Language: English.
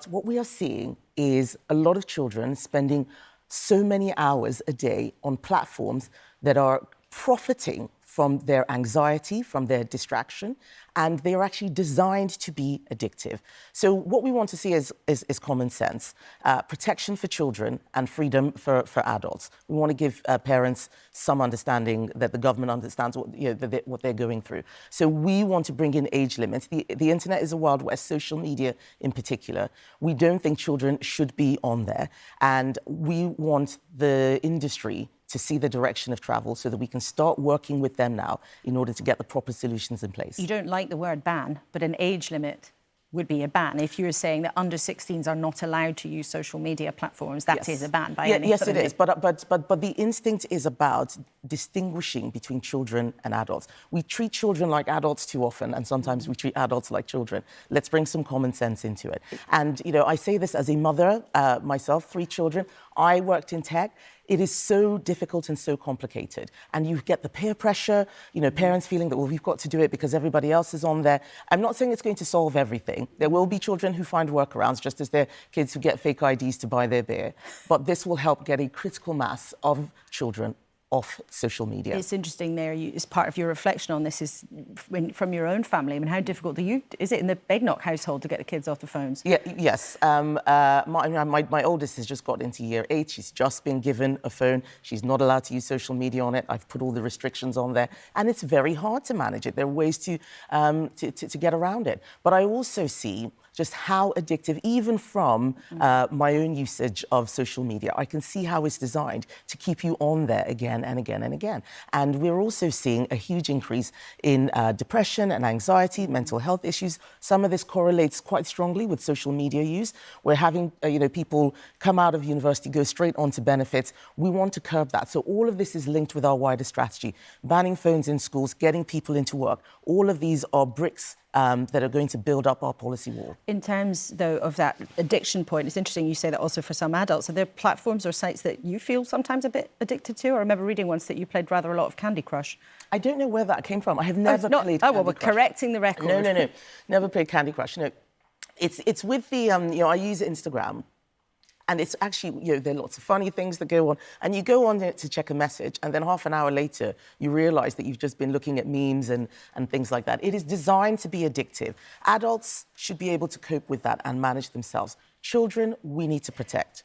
What we are seeing is a lot of children spending so many hours a day on platforms that are profiting from their anxiety, from their distraction, and they are actually designed to be addictive. So what we want to see is common sense, protection for children and freedom for adults. We want to give parents some understanding that the government understands what they're going through. So we want to bring in age limits. The internet is a Wild West, social media in particular. We don't think children should be on there, and we want the industry to see the direction of travel so that we can start working with them now in order to get the proper solutions in place. You don't like the word ban, but an age limit would be a ban. If you're saying that under-16s are not allowed to use social media platforms, that is a ban by any... Yes, it is. But the instinct is about distinguishing between children and adults. We treat children like adults too often, and sometimes we treat adults like children. Let's bring some common sense into it. And, you know, I say this as a mother, myself, 3 children. I worked in tech. It is so difficult and so complicated. And you get the peer pressure, you know, parents feeling that, well, we've got to do it because everybody else is on there. I'm not saying it's going to solve everything. There will be children who find workarounds, just as there are kids who get fake IDs to buy their beer. But this will help get a critical mass of children off social media. It's interesting there, as part of your reflection on this, is from your own family. I mean, how difficult is it in the Badenoch household to get the kids off the phones? Yes. My oldest has just got into year 8. She's just been given a phone. She's not allowed to use social media on it. I've put all the restrictions on there, and it's very hard to manage it. There are ways to get around it. But I also see just how addictive, even from my own usage of social media, I can see how it's designed to keep you on there again and again and again. And we're also seeing a huge increase in depression and anxiety, mental health issues. Some of this correlates quite strongly with social media use. We're having people come out of university, go straight onto benefits. We want to curb that. So all of this is linked with our wider strategy. Banning phones in schools, getting people into work. All of these are bricks that are going to build up our policy wall. In terms, though, of that addiction point, it's interesting you say that also for some adults. Are there platforms or sites that you feel sometimes a bit addicted to? I remember reading once that you played rather a lot of Candy Crush. I don't know where that came from. I have never played Candy Crush. Oh, well, we're correcting the record. No. Never played Candy Crush. No. It's with the, I use Instagram. And it's actually, there are lots of funny things that go on. And you go on it to check a message, and then half an hour later, you realise that you've just been looking at memes and things like that. It is designed to be addictive. Adults should be able to cope with that and manage themselves. Children, we need to protect.